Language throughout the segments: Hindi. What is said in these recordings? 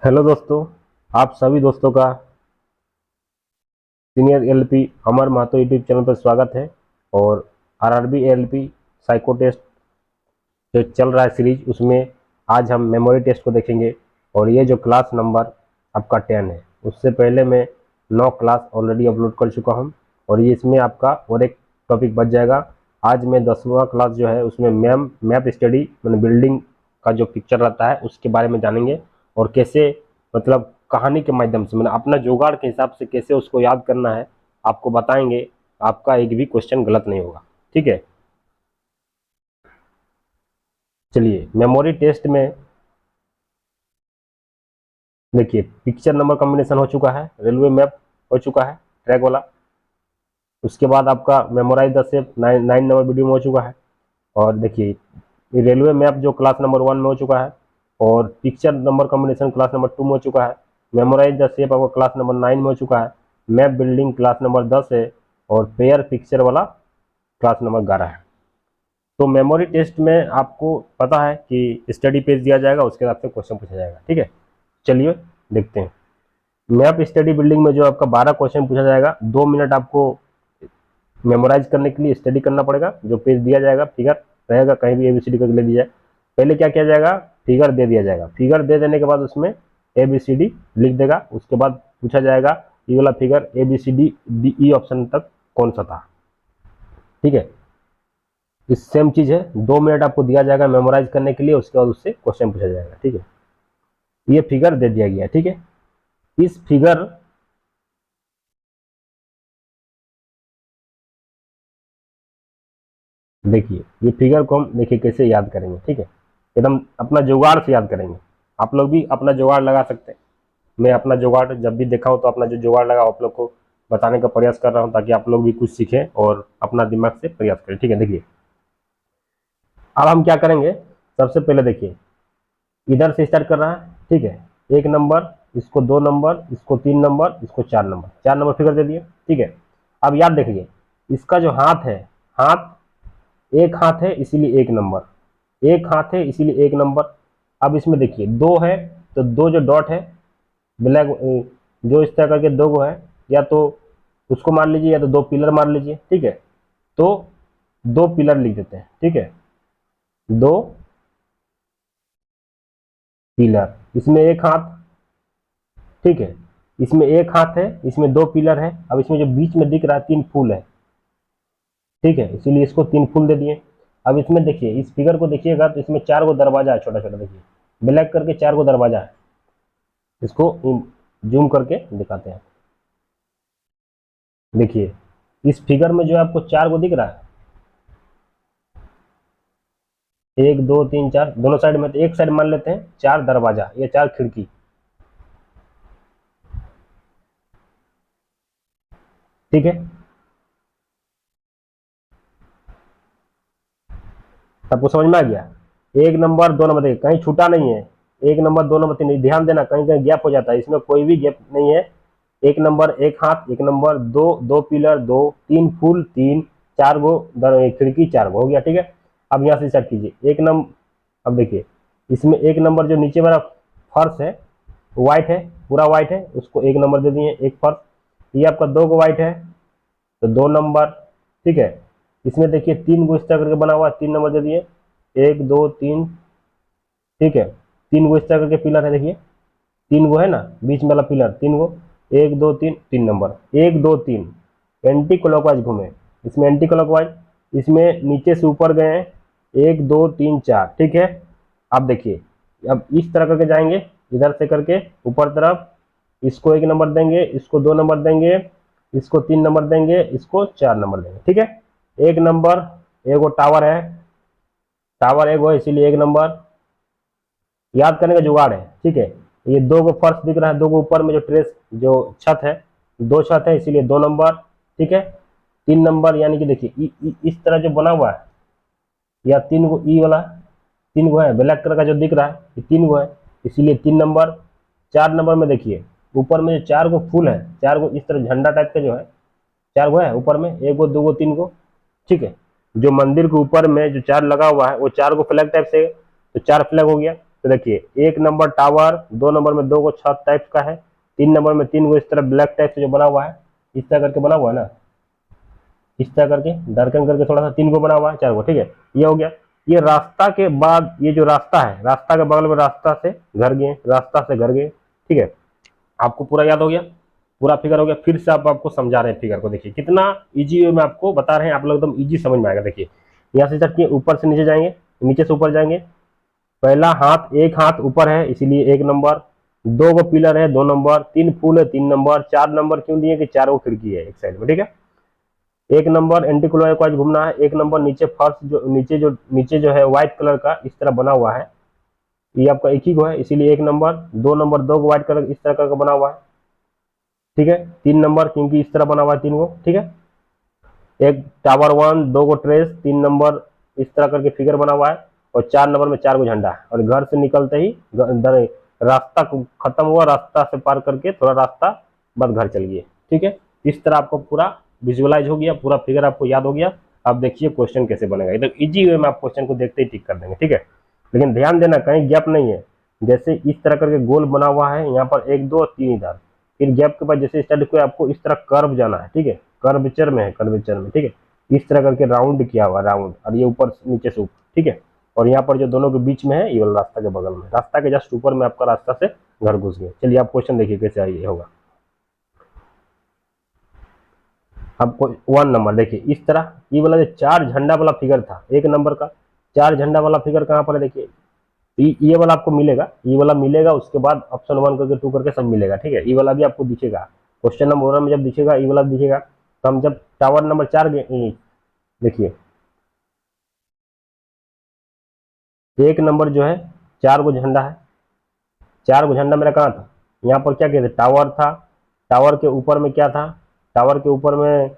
हेलो दोस्तों, आप सभी दोस्तों का सीनियर एलपी अमर महतो यूट्यूब चैनल पर स्वागत है। और आरआरबी एलपी साइको टेस्ट जो चल रहा है सीरीज, उसमें आज हम मेमोरी टेस्ट को देखेंगे। और ये जो क्लास नंबर आपका 10 है, उससे पहले मैं 9 क्लास ऑलरेडी अपलोड कर चुका हूँ और ये इसमें आपका और एक टॉपिक बच जाएगा। आज मैं 10वां क्लास जो है उसमें मैप स्टडी मैंने बिल्डिंग का जो पिक्चर रहता है उसके बारे में जानेंगे और कैसे मतलब कहानी के माध्यम से मैंने अपना जुगाड़ के हिसाब से कैसे उसको याद करना है आपको बताएंगे। आपका एक भी क्वेश्चन गलत नहीं होगा, ठीक है। चलिए मेमोरी टेस्ट में देखिए, पिक्चर नंबर कॉम्बिनेशन हो चुका है, रेलवे मैप हो चुका है ट्रैक वाला। उसके बाद आपका memorise the shape 9 number video में हो चुका है। और देखिए ये रेलवे मैप जो क्लास नंबर 1 में हो चुका है और picture number combination class number 2 में हो चुका है। मेमोराइज द शेप आपका क्लास नंबर 9 में हो चुका है। मैप बिल्डिंग क्लास नंबर 10 है और पेयर पिक्चर वाला क्लास नंबर 11 है। तो मेमोरी टेस्ट में आपको पता है कि स्टडी पेज दिया जाएगा, उसके हिसाब से क्वेश्चन पूछा जाएगा, ठीक है। चलिए देखते हैं। मैप स्टडी बिल्डिंग में जो आपका 12 क्वेश्चन पूछा जाएगा, 2 मिनट आपको मेमोराइज करने के लिए स्टडी करना पड़ेगा। जो पेज दिया जाएगा फिगर रहेगा, कहीं भी एबीसीडी करके ले दिया जाए। पहले क्या किया जाएगा, फिगर दे दिया जाएगा। फिगर दे देने के बाद उसमें एबीसीडी लिख देगा। उसके बाद पूछा जाएगा ये वाला figure A B C D D E option तक कौन सा था, ठीक है। इस सेम चीज है, 2 मिनट आपको दिया जाएगा मेमोराइज करने के लिए, उसके बाद उससे क्वेश्चन पूछा जाएगा, ठीक है। ये फिगर दे दिया गया, ठीक है। इस फिगर देखिए, ये फिगर को हम देखिए कैसे याद करेंगे, ठीक है। एकदम अपना जुगाड़ से याद करेंगे। आप लोग भी अपना जुगाड़ लगा सकते हैं। मैं अपना जुगाड़ जब भी देखा हूँ तो अपना जो जुगाड़ लगा आप लोग को बताने का प्रयास कर रहा हूँ, ताकि आप लोग भी कुछ सीखें और अपना दिमाग से प्रयास करें, ठीक है। देखिए अब हम क्या करेंगे, सबसे पहले देखिए इधर से स्टार्ट कर रहा है, ठीक है। 1 नंबर, इसको 2 नंबर, इसको 3 नंबर, इसको 4 नंबर, 4 नंबर फिगर दे दिए, ठीक है। अब याद देखिए, इसका जो हाथ है, हाथ एक हाथ है इसीलिए 1 नंबर, एक हाथ है इसीलिए 1 नंबर। अब इसमें देखिए 2 है, तो 2 जो डॉट है ब्लैक, जो इस तरह करके 2 गो है, या तो उसको मार लीजिए या तो 2 पिलर मार लीजिए, ठीक है। तो 2 पिलर लिख देते हैं, ठीक है। 2 पिलर, इसमें एक हाथ, ठीक है। इसमें एक हाथ है, इसमें 2 पिलर है। अब इसमें जो बीच में दिख रहा है 3 फूल है, ठीक है, इसीलिए इसको 3 फूल दे दिए। अब इसमें देखिए, इस फिगर को देखिएगा तो इसमें 4 गो दरवाजा है, छोटा छोटा देखिए ब्लैक करके 4 गो दरवाजा है। इसको जूम करके दिखाते हैं। देखिए इस फिगर में जो आपको 4 गो दिख रहा है, 1 2 3 4 दोनों साइड में, तो एक साइड मान लेते हैं 4 दरवाजा या 4 खिड़की, ठीक है। सबको समझ में आ गया। 1 नंबर 2 नंबर, देखिए कहीं छूटा नहीं है। 1 नंबर 2 नंबर 3, ध्यान देना कहीं कहीं गैप हो जाता है, इसमें कोई भी गैप नहीं है। 1 नंबर एक हाथ, 1 नंबर 2, 2 पिलर 2, 3 फूल 3, 4 गो खिड़की 4 गो हो गया, ठीक है। अब यहाँ से स्टार्ट कीजिए 1 नंबर। अब देखिए इसमें 1 नंबर जो नीचे वाला फर्श है व्हाइट है, पूरा व्हाइट है, उसको 1 नंबर दे दिए, एक फर्श। ये आपका 2 गो व्हाइट है तो 2 नंबर, ठीक है। इसमें देखिए 3 गो इस तरह करके बना हुआ है, 3 नंबर दे दिए, 1 2 3, ठीक है। 3 गो इस तरह करके पिलर है, देखिए 3 गो है ना बीच में वाला पिलर, 3 गो, 1 2 3, 3 नंबर, 1 2 3 एंटी क्लॉकवाइज घूमे। इसमें एंटी क्लॉकवाइज, इसमें नीचे से ऊपर गए हैं 1 2 3 4, ठीक है। अब देखिए अब इस तरह करके जाएंगे, इधर से करके ऊपर तरफ, इसको 1 नंबर देंगे, इसको 2 नंबर देंगे, इसको 3 नंबर देंगे, इसको 4 नंबर देंगे, ठीक है। 1 नंबर, एगो टावर है, टावर एगो है इसीलिए 1 नंबर। याद करने का जुगाड़ है, ठीक है। ये 2 गो फर्श दिख रहा है, 2 गो ऊपर में जो ट्रेस जो छत है, 2 छत है इसीलिए 2 नंबर, ठीक है। 3 नंबर यानी कि देखिए इस तरह जो बना हुआ है, या 3 गो ई वाला 3 गो है, ब्लैक कलर का जो दिख रहा है ये 3 गो है इसीलिए 3 नंबर। 4 नंबर में देखिए ऊपर में जो 4 गो फूल है, 4 गो इस तरह झंडा टाइप का जो है, 4 गो है ऊपर में, 1 गो 2 गो 3 गो, ठीक है। जो मंदिर के ऊपर में जो 4 लगा हुआ है वो 4 गो फ्लैग टाइप से, तो 4 फ्लैग हो गया। तो देखिए 1 नंबर टावर, 2 नंबर में 2 को छत टाइप का है, 3 नंबर में 3 को इस तरह ब्लैक टाइप से जो बना हुआ है, इस तरह करके बना हुआ है ना, इस तरह करके डार्कन करके थोड़ा सा 3 को बना हुआ है, 4 को, ठीक है, ये हो गया। ये रास्ता के बाद ये जो रास्ता है, रास्ता के बगल में रास्ता से घर गए, रास्ता से घर गए, ठीक है। आपको पूरा याद हो गया, पूरा फिगर हो गया। फिर से आपको समझा रहे हैं फिगर को, देखिए कितना इजी वे में आपको बता रहे हैं, आप लोग एकदम इजी समझ में आएगा। देखिए यहाँ से चढ़ के ऊपर से नीचे जाएंगे, नीचे से ऊपर जाएंगे, पहला हाथ, एक हाथ ऊपर है इसलिए 1 नंबर, 2 को पिलर है 2 नंबर, 3 फूल है 3 नंबर, 4 नंबर क्यों दिए कि 4 को खिड़की है एक साइड में, ठीक है। 1 नंबर एंटी क्लॉकवाइज घूमना है, 1 नंबर नीचे फर्श जो नीचे जो है व्हाइट कलर का इस तरह बना हुआ है, ये आपका एक ही को है इसीलिए 1 नंबर, 2 नंबर 2 को व्हाइट कलर इस तरह का बना हुआ है, ठीक है। 3 नंबर क्योंकि इस तरह बना हुआ है 3 को, ठीक है। एक टावर 1, 2 को ट्रेस, 3 नंबर इस तरह करके फिगर बना हुआ है, और 4 नंबर में 4 को झंडा है, और घर से निकलते ही रास्ता खत्म हुआ, रास्ता से पार करके थोड़ा रास्ता बाद घर चल गए, ठीक है। इस तरह आपको पूरा विजुअलाइज हो गया, पूरा फिगर आपको याद हो गया। आप देखिए क्वेश्चन कैसे बनेगा, एकदम इजी वे में आप क्वेश्चन को देखते ही टिक कर देंगे, ठीक है। लेकिन ध्यान देना कहीं गैप नहीं है, जैसे इस तरह करके गोल बना हुआ है, यहाँ पर 1 2 और 3 इधर, फिर गैप के बाद जैसे स्टार्ट किया आपको इस तरह कर्व जाना है, ठीक है, कर्वेचर में है, कर्वेचर में, ठीक है। इस तरह करके राउंड किया हुआ, राउंड, और ये ऊपर नीचे से ऊपर, ठीक है। और यहाँ पर जो दोनों के बीच में है ये वाला रास्ता के बगल में, रास्ता के जस्ट ऊपर में आपका रास्ता से घर घुस गए। चलिए आप क्वेश्चन देखिए कैसे आइए होगा। आपको 1 नंबर देखिए इस तरह, ये वाला जो 4 झंडा वाला फिगर था 1 नंबर का, 4 झंडा वाला फिगर कहाँ पर है देखिए, ये वाला आपको मिलेगा, ये वाला मिलेगा, उसके बाद ऑप्शन 1 करके 2 करके सब मिलेगा, ठीक है। ये वाला भी आपको दिखेगा, क्वेश्चन नंबर 1 में जब दिखेगा ये वाला दिखेगा। तो हम जब टावर नंबर 4 देखिए 1 नंबर जो है 4 को झंडा है, 4 को झंडा मेरा कहाँ था, यहाँ पर क्या कहते टावर था, टावर के ऊपर में क्या था, टावर के ऊपर में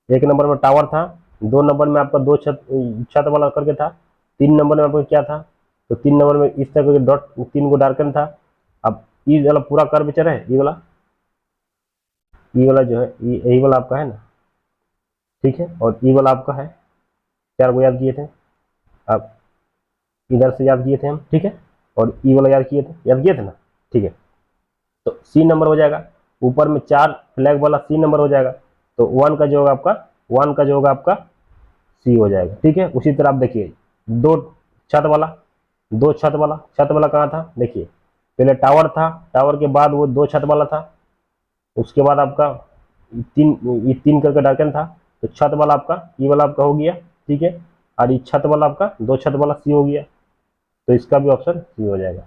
1 नंबर में टावर था, 2 नंबर में आपका 2 छत छत वाला करके था, 3 नंबर में आपका क्या था, तो 3 नंबर में इस तरह के डॉट 3 को डार्कन था। अब ये वाला पूरा कर्वेचर है, ये वाला जो है यही वाला आपका है ना, ठीक है। और ये वाला आपका है, 4 को याद किए थे आप, इधर से याद किए थे हम, ठीक है। और ये वाला याद किए थे ना, ठीक है। तो सी नंबर हो जाएगा, ऊपर में 4 फ्लैग वाला सी नंबर हो जाएगा, तो 1 का जो होगा आपका, 1 का जो होगा आपका सी हो जाएगा, ठीक है। उसी तरह आप देखिए 2 छत वाला, 2 छत वाला कहाँ था देखिए, पहले टावर था, टावर के बाद वो 2 छत वाला था, उसके बाद आपका 3 करके डार्कन था, तो छत वाला आपका ये वाला आपका हो गया, ठीक है। और ये छत वाला आपका 2 छत वाला सी हो गया, तो इसका भी ऑप्शन सी हो जाएगा।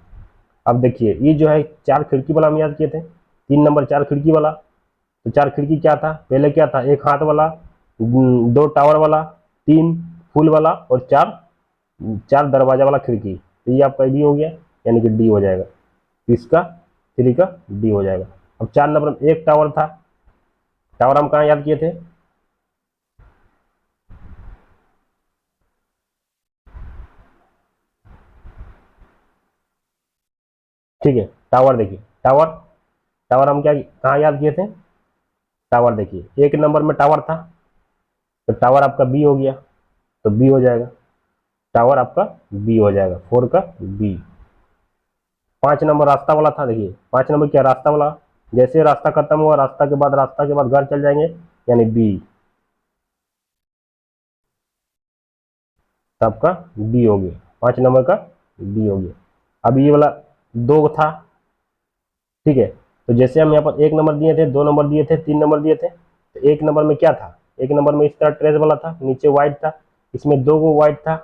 अब देखिए ये जो है 4 खिड़की वाला हम याद किए थे, 3 नंबर 4 खिड़की वाला, तो 4 खिड़की क्या था, पहले क्या था, 1 हाथ वाला, 2 टावर वाला, 3 फुल वाला, और 4 दरवाजा वाला खिड़की, तो ये आपका डी हो गया, यानी कि डी हो जाएगा, इसका 3 का डी हो जाएगा। अब 4 नंबर में 1 टावर था, टावर हम कहाँ याद किए थे, ठीक है। टावर देखिए, टावर टावर हम क्या कहाँ याद किए थे, टावर देखिए 1 नंबर में टावर था, तो टावर आपका बी हो गया, तो बी हो जाएगा, टावर आपका बी हो जाएगा, 4 का बी। 5 नंबर रास्ता वाला था, देखिए 5 नंबर क्या रास्ता वाला, जैसे रास्ता खत्म हुआ रास्ता के बाद घर चल जाएंगे, यानी बी, तो आपका बी हो गया, 5 नंबर का बी हो गया। अब ये वाला 2 था, ठीक है। तो जैसे हम यहाँ पर 1 नंबर दिए थे, 2 नंबर दिए थे, 3 नंबर दिए थे, तो 1 नंबर में क्या था, 1 नंबर में इस तरह ट्रेस वाला था, नीचे व्हाइट था, इसमें 2 को व्हाइट था,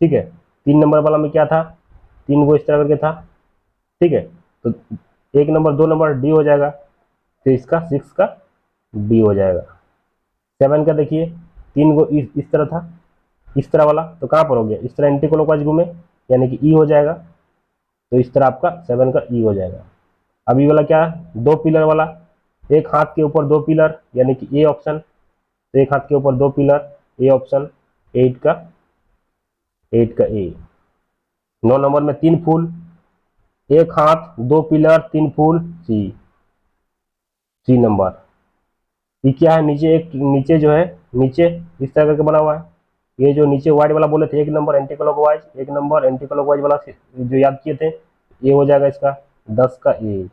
ठीक है। 3 नंबर वाला में क्या था, 3 को इस तरह करके था, ठीक है। तो 1 नंबर 2 नंबर डी हो जाएगा, तो इसका 6 का डी हो जाएगा। 7 का देखिए 3 को इस तरह था, इस तरह वाला, तो कहाँ पर हो गया, इस तरह एंटी क्लॉकवाइज घूमे, यानी कि ई हो जाएगा, तो इस तरह आपका 7 का ई हो जाएगा। अब ये वाला क्या है, 2 पिलर वाला, 1 हाथ के ऊपर 2 पिलर, यानी कि ए ऑप्शन, तो 1 हाथ के ऊपर 2 पिलर, ए ऑप्शन, 8 का ए। 9 नंबर में 3 फूल, 1 हाथ 2 पिलर 3 फूल, सी नंबर। ये क्या है, नीचे जो है नीचे इस तरह करके बना हुआ है, ये जो नीचे वाइड वाला बोले थे 1 number anti clockwise, 1 number anti clockwise वाला जो याद किए थे, ये हो जाएगा इसका 10 का ए।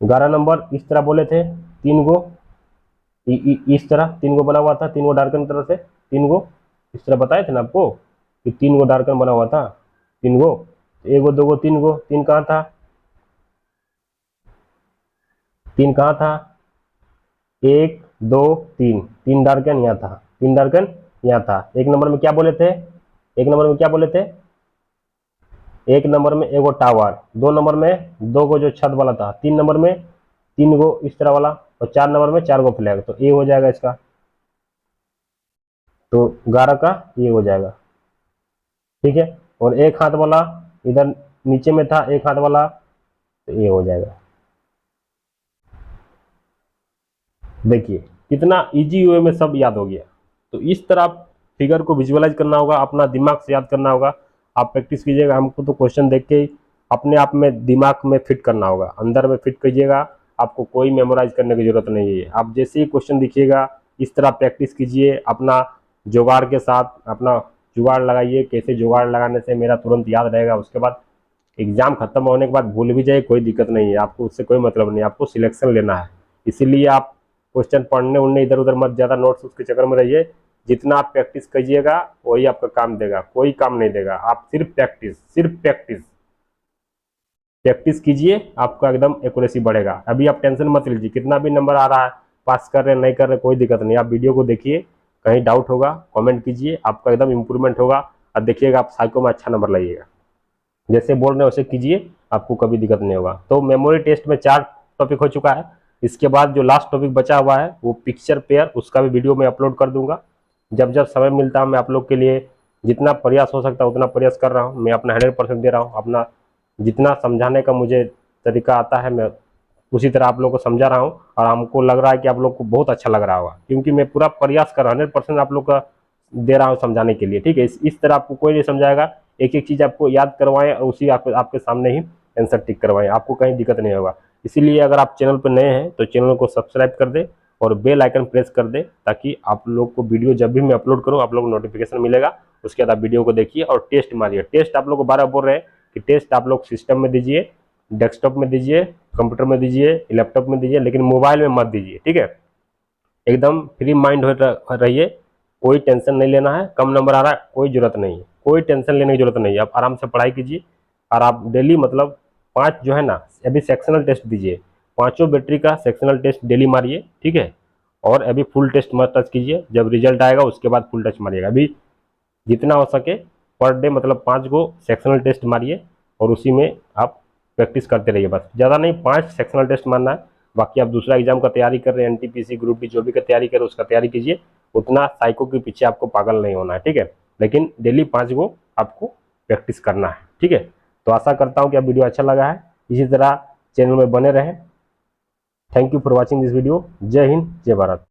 11 नंबर इस तरह बोले थे, 3 गो इस तरह 3 गो बना हुआ था, 3 गो डार्कन तरह से, 3 गो इस तरह बताए थे ना आपको कि 3 गो डार्कन बना हुआ था, 3 गो, 1 गो 2 गो 3 गो, 3 कहाँ था, 3 कहाँ था, 1 2 3, 3 डार्कन यहाँ था, 3 डार्कन यहाँ था। 1 नंबर में क्या बोले थे, 1 नंबर में क्या बोले थे, 1 नंबर में 1 गो टावर, 2 नंबर में 2 गो जो छत वाला था, 3 नंबर में 3 गो इस तरह वाला, और 4 नंबर में 4 गो फ्लैग। तो ए हो जाएगा इसका, तो 11 का ये हो जाएगा, ठीक है। और एक हाथ वाला इधर नीचे में था, एक हाथ वाला, तो ये हो जाएगा। देखिए कितना इजी वे में सब याद हो गया। तो इस तरह आप फिगर को विजुअलाइज करना होगा, अपना दिमाग से याद करना होगा। आप प्रैक्टिस कीजिएगा, हमको तो क्वेश्चन देख के अपने आप में दिमाग में फिट करना होगा, अंदर में फिट कीजिएगा। आपको कोई मेमोराइज करने की जरूरत नहीं है। आप जैसे ही क्वेश्चन दिखिएगा इस तरह प्रैक्टिस कीजिए, अपना जुगाड़ के साथ अपना जुगाड़ लगाइए। कैसे जुगाड़ लगाने से मेरा तुरंत याद रहेगा, उसके बाद एग्जाम खत्म होने के बाद भूल भी जाए कोई दिक्कत नहीं है, आपको उससे कोई मतलब नहीं, आपको सिलेक्शन लेना है। इसीलिए आप क्वेश्चन पढ़ने उड़ने इधर उधर मत ज़्यादा नोट्स उसके चक्कर में रहिए। जितना आप प्रैक्टिस कीजिएगा वही आपका काम देगा, कोई काम नहीं देगा। आप सिर्फ प्रैक्टिस, सिर्फ प्रैक्टिस प्रैक्टिस कीजिए, आपका एकदम एक्यूरेसी बढ़ेगा। अभी आप टेंशन मत लीजिए कितना भी नंबर आ रहा है, पास कर रहे नहीं कर रहे कोई दिक्कत नहीं। आप वीडियो को देखिए, कहीं डाउट होगा कमेंट कीजिए, आपका एकदम इंप्रूवमेंट होगा। और देखिएगा आप साइको में अच्छा नंबर लाइएगा। जैसे बोल रहे हैं वैसे कीजिए, आपको कभी दिक्कत नहीं होगा। तो मेमोरी टेस्ट में 4 टॉपिक हो चुका है। इसके बाद जो लास्ट टॉपिक बचा हुआ है वो पिक्चर पेयर, उसका भी वीडियो मैं अपलोड कर दूंगा। जब जब समय मिलता है मैं आप लोग के लिए जितना प्रयास हो सकता है उतना प्रयास कर रहा हूँ। मैं अपना 100% दे रहा हूँ। अपना जितना समझाने का मुझे तरीका आता है मैं उसी तरह आप लोग को समझा रहा हूँ। और हमको लग रहा है कि आप लोग को बहुत अच्छा लग रहा होगा, क्योंकि मैं पूरा प्रयास कर रहा हूँ, 100% आप लोग का दे रहा हूँ समझाने के लिए। ठीक है, इस तरह आपको कोई नहीं समझाएगा, एक एक चीज़ आपको याद करवाएं और उसी आपके सामने ही आंसर टिक करवाएं, आपको कहीं दिक्कत नहीं होगा। इसीलिए अगर आप चैनल पर नए हैं तो चैनल को सब्सक्राइब कर दे और बेल आइकन प्रेस कर दे, ताकि आप लोग को वीडियो जब भी मैं अपलोड करूँ आप लोग को नोटिफिकेशन मिलेगा। उसके बाद आप वीडियो को देखिए और टेस्ट मारिए। टेस्ट आप लोग को 12 बोल रहे हैं कि टेस्ट आप लोग सिस्टम में दीजिए, डेस्कटॉप में दीजिए, कंप्यूटर में दीजिए, लैपटॉप में दीजिए, लेकिन मोबाइल में मत दीजिए। ठीक है, एकदम फ्री माइंड हो रहिए, कोई टेंशन नहीं लेना है। कम नंबर आ रहा है कोई जरूरत नहीं है, कोई टेंशन लेने की जरूरत नहीं है। आप आराम से पढ़ाई कीजिए और आप डेली मतलब 5 जो है ना, अभी सेक्शनल टेस्ट दीजिए, 5 बैटरी का सेक्शनल टेस्ट डेली मारिए। ठीक है, और अभी फुल टेस्ट मत टच कीजिए, जब रिजल्ट आएगा उसके बाद फुल टच मारिएगा। अभी जितना हो सके पर डे मतलब 5 गो सेक्शनल टेस्ट मारिए और उसी में आप प्रैक्टिस करते रहिए। बस ज़्यादा नहीं, 5 सेक्शनल टेस्ट मारना है। बाकी आप दूसरा एग्जाम का तैयारी कर रहे हैं, एनटीपीसी ग्रुप डी जो भी का तैयारी कर रहे हैं उसका तैयारी कीजिए। उतना साइको के पीछे आपको पागल नहीं होना है। ठीक है, लेकिन डेली 5 गो आपको प्रैक्टिस करना है। ठीक है, तो आशा करता हूँ कि आप वीडियो अच्छा लगा है, इसी तरह चैनल में बने रहें। Thank you for watching this video. जय हिंद, जय भारत।